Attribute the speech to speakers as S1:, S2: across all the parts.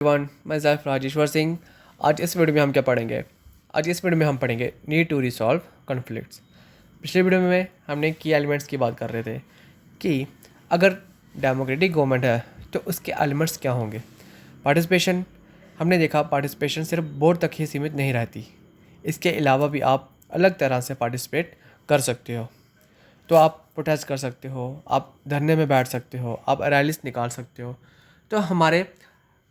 S1: One मैं ज़ैफ राजेश्वर सिंह। आज इस वीडियो में हम क्या पढ़ेंगे? आज इस वीडियो में हम पढ़ेंगे नीड टू रिसॉल्व कॉन्फ्लिक्ट्स। पिछले वीडियो में हमने की एलिमेंट्स की बात कर रहे थे कि अगर डेमोक्रेटिक गवर्नमेंट है तो उसके एलिमेंट्स क्या होंगे। पार्टिसिपेशन, हमने देखा पार्टिसिपेशन सिर्फ वोट तक ही सीमित नहीं रहती, इसके अलावा भी आप अलग तरह से पार्टिसिपेट कर सकते हो। तो आप प्रोटेस्ट कर सकते हो, आप धरने में बैठ सकते हो, आप रैलीज निकाल सकते हो। तो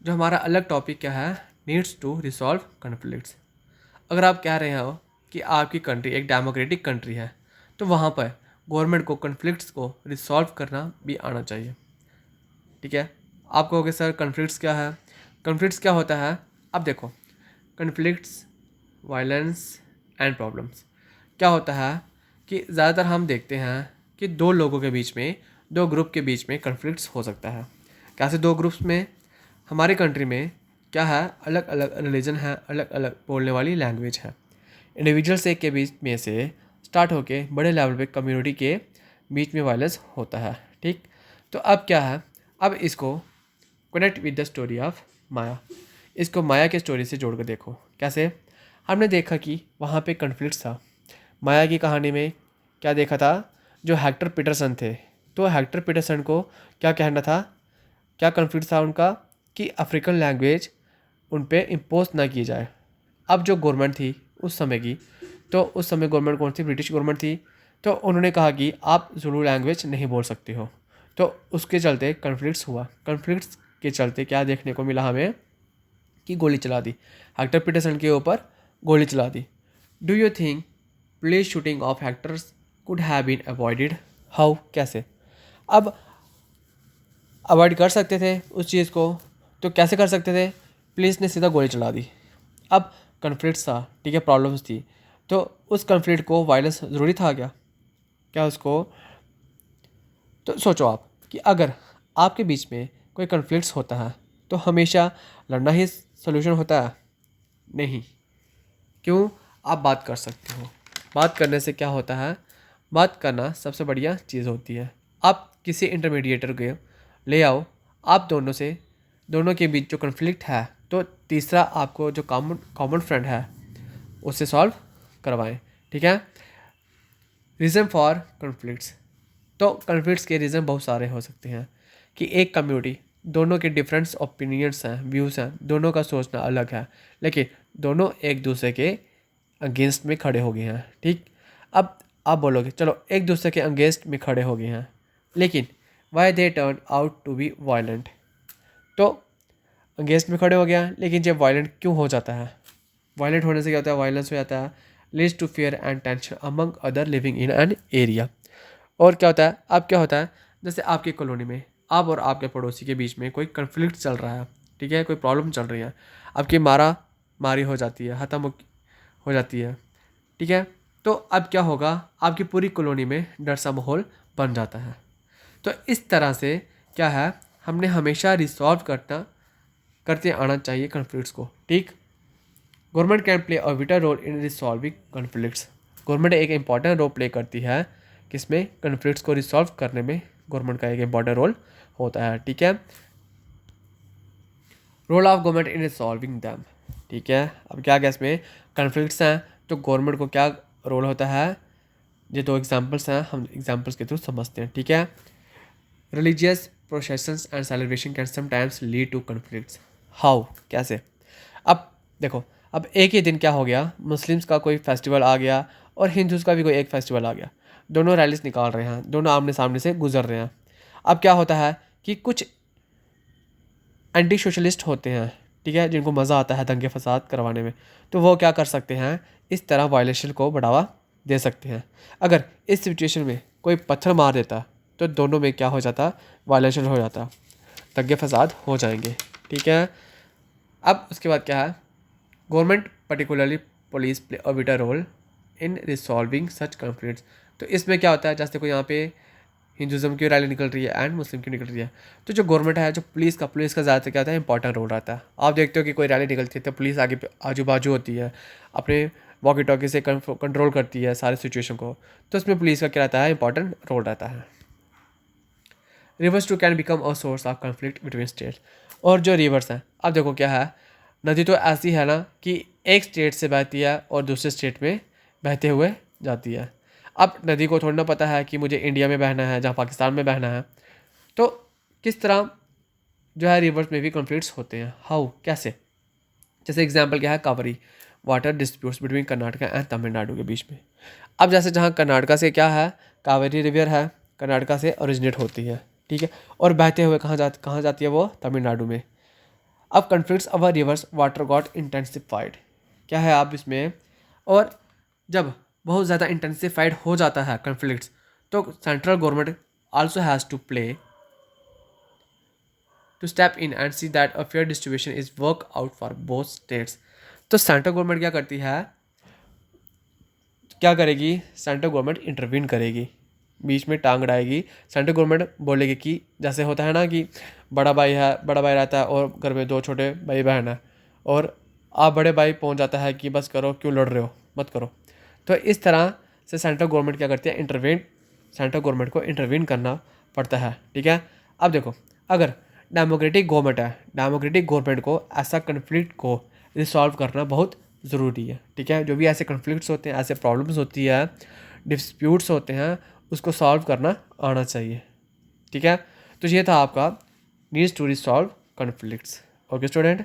S1: हमारा अलग टॉपिक क्या है? Needs to resolve conflicts. अगर आप कह रहे हो कि आपकी कंट्री एक डेमोक्रेटिक कंट्री है तो वहाँ पर गवर्नमेंट को कॉन्फ्लिक्ट्स को रिसॉल्व करना भी आना चाहिए। ठीक है, आप कहोगे सर कॉन्फ्लिक्ट्स क्या है? कॉन्फ्लिक्ट्स क्या होता है? अब देखो, कॉन्फ्लिक्ट्स, वायलेंस एंड प्रॉब्लम्स क्या होता है कि ज़्यादातर हम देखते हैं कि दो लोगों के बीच में, दो ग्रुप के बीच में कॉन्फ्लिक्ट्स हो सकता है। कैसे दो ग्रुप्स में? हमारे कंट्री में क्या है, अलग अलग रिलीजन है, अलग अलग बोलने वाली लैंग्वेज है। इंडिविजुअल्स एक के बीच में से स्टार्ट होके बड़े लेवल पे कम्युनिटी के बीच में वायलेंस होता है। ठीक, तो अब क्या है, अब इसको connect with the story of Maya. इसको माया के स्टोरी से जोड़ कर देखो। कैसे? हमने देखा कि वहाँ पे कॉन्फ्लिक्ट था। माया की कहानी में क्या देखा था? जो हेक्टर पीटरसन थे, तो हेक्टर पीटरसन को क्या कहना था, क्या कॉन्फ्लिक्ट था उनका कि अफ्रीकन लैंग्वेज उन पे इम्पोज ना की जाए। अब जो गवर्नमेंट थी उस समय की, तो उस समय गवर्नमेंट कौन सी? ब्रिटिश गवर्नमेंट थी। तो उन्होंने कहा कि आप जुलू लैंग्वेज नहीं बोल सकते हो। तो उसके चलते कॉन्फ्लिक्ट्स हुआ। कॉन्फ्लिक्ट्स के चलते क्या देखने को मिला हमें कि गोली चला दी, हेक्टर पीटरसन के ऊपर गोली चला दी। Do you think police shooting of hectors could have been avoided? How? कैसे? अब अवॉइड कर सकते थे उस चीज़ को, तो कैसे कर सकते थे? पुलिस ने सीधा गोली चला दी। अब कॉन्फ्लिक्ट था, ठीक है, प्रॉब्लम्स थी, तो उस कॉन्फ्लिक्ट को वायलेंस ज़रूरी था क्या? क्या उसको? तो सोचो आप कि अगर आपके बीच में कोई कॉन्फ्लिक्ट्स होता है तो हमेशा लड़ना ही सोल्यूशन होता है? नहीं। क्यों? आप बात कर सकते हो। बात करने से क्या होता है? बात करना सबसे बढ़िया चीज़ होती है। आप किसी इंटरमीडिएटर को ले आओ, आप दोनों के बीच जो कॉन्फ्लिक्ट है, तो तीसरा आपको जो कॉमन फ्रेंड है उससे सॉल्व करवाएं। ठीक है। रीज़न फॉर कॉन्फ्लिक्ट्स, तो कॉन्फ्लिक्ट्स के रीज़न बहुत सारे हो सकते हैं कि एक कम्युनिटी, दोनों के डिफरेंट ओपिनियंस हैं, व्यूज़ हैं, दोनों का सोचना अलग है, लेकिन दोनों एक दूसरे के अगेंस्ट में खड़े हो गए हैं। ठीक, अब आप बोलोगे चलो एक दूसरे के अगेंस्ट में खड़े हो गए हैं, लेकिन why they turn out to be violent? तो अगेंस्ट में खड़े हो गया, लेकिन जब वायलेंट क्यों हो जाता है? वायलेंट होने से क्या होता है? वायलेंस हो जाता है, leads to fear and tension among other living in an area. और क्या होता है? अब क्या होता है, जैसे आपकी कॉलोनी में आप और आपके पड़ोसी के बीच में कोई कन्फ्लिक्ट चल रहा है, ठीक है, कोई प्रॉब्लम चल रही है, आपकी मारा मारी हो जाती है, खत्म हो जाती है, ठीक है, तो अब क्या होगा? आपकी पूरी कॉलोनी में डर सा माहौल बन जाता है। तो इस तरह से क्या है, हमने हमेशा रिसॉल्व करते आना चाहिए कॉन्फ्लिक्ट्स को। ठीक, government can play a vital role in resolving conflicts. Government एक इंपॉर्टेंट रोल प्ले करती है किसमें? कॉन्फ्लिक्ट्स को रिसॉल्व करने में गवर्नमेंट का एक इंपॉर्टेंट रोल होता है। ठीक है, role of government in resolving them. ठीक है, अब क्या क्या इसमें कॉन्फ्लिक्ट्स हैं तो गवर्नमेंट को क्या रोल होता है? ये दो एग्जांपल्स हैं, हम एग्जांपल्स के थ्रू समझते हैं। ठीक है, religious processions and celebration can sometimes lead to conflicts. How? कैसे? अब देखो, अब एक ही दिन क्या हो गया, मुस्लिम्स का कोई फेस्टिवल आ गया और हिंदूज़ का भी कोई एक फेस्टिवल आ गया, दोनों रैलीज निकाल रहे हैं, दोनों आमने सामने से गुजर रहे हैं। अब क्या होता है कि कुछ एंटी सोशलिस्ट होते हैं, ठीक है, जिनको मज़ा आता है दंगे फसाद करवाने में, तो वो क्या कर सकते हैं? इस तरह वायलेशन को बढ़ावा दे सकते हैं। अगर इस सिचुएशन में कोई पत्थर मार देता तो दोनों में क्या हो जाता? वायलेशन हो जाता, दंगे फसाद हो जाएंगे। ठीक है, अब उसके बाद क्या है? Government particularly police play a vital role in resolving such conflicts. तो इसमें क्या होता है, जैसे कोई यहाँ पे हिंदुज़म की रैली निकल रही है एंड मुस्लिम की निकल रही है, तो जो गवर्नमेंट है, जो पुलिस का ज़्यादातर क्या होता है? इंपॉर्टेंट रोल रहता है। आप देखते हो कि कोई रैली निकलती है तो पुलिस आगे आजू बाजू होती है, अपने वॉकी टॉकी से कंट्रोल करती है सारे सिचुएशन को, तो इसमें पुलिस का क्या रहता है? इंपॉर्टेंट रोल रहता है। Rivers too can become a source of conflict between states. और जो रिवर्स हैं, अब देखो क्या है, नदी तो ऐसी है ना कि एक स्टेट से बहती है और दूसरे स्टेट में बहते हुए जाती है। अब नदी को थोड़ा ना पता है कि मुझे इंडिया में बहना है, जहाँ पाकिस्तान में बहना है। तो किस तरह जो है रिवर्स में भी कॉन्फ्लिक्ट्स होते हैं, हाउ, कैसे? जैसे एग्जांपल क्या है, Kaveri water disputes between Karnataka and Tamil Nadu के बीच में। अब जैसे जहाँ कर्नाटका से क्या है, कावेरी रिवर है, कर्नाटका से ओरिजिनेट होती है, ठीक है, और बहते हुए कहाँ जाती है वो, तमिलनाडु में। अब कन्फ्लिक्ट्स अवर रिवर्स वाटर गॉट इंटेंसिफाइड, क्या है आप इसमें, और जब बहुत ज़्यादा इंटेंसिफाइड हो जाता है कन्फ्लिक्ट्स, तो central government also has to play to step in and see that a fair distribution is work out for both states. तो सेंट्रल गवर्नमेंट क्या करती है, क्या करेगी, सेंट्रल गवर्नमेंट इंटरवीन करेगी, बीच में टांग अड़ाएगी। सेंट्रल गवर्नमेंट बोलेगी कि जैसे होता है ना कि बड़ा भाई रहता है और घर में दो छोटे भाई बहन है, और आप बड़े भाई पहुंच जाता है कि बस करो, क्यों लड़ रहे हो, मत करो। तो इस तरह से सेंट्रल गवर्नमेंट क्या करती है, सेंट्रल गवर्नमेंट को इंटरवीन करना पड़ता है, ठीक है। अब देखो, अगर डेमोक्रेटिक गवर्नमेंट है, डेमोक्रेटिक गवर्नमेंट को ऐसा कन्फ्लिक्ट को रिसॉल्व करना बहुत ज़रूरी है, ठीक है। जो भी ऐसे कन्फ्लिक्ट्स होते हैं, ऐसे प्रॉब्लम्स होती है, डिस्प्यूट्स होते हैं, उसको सॉल्व करना आना चाहिए, ठीक है। तो ये था आपका needs to resolve conflicts. Okay student.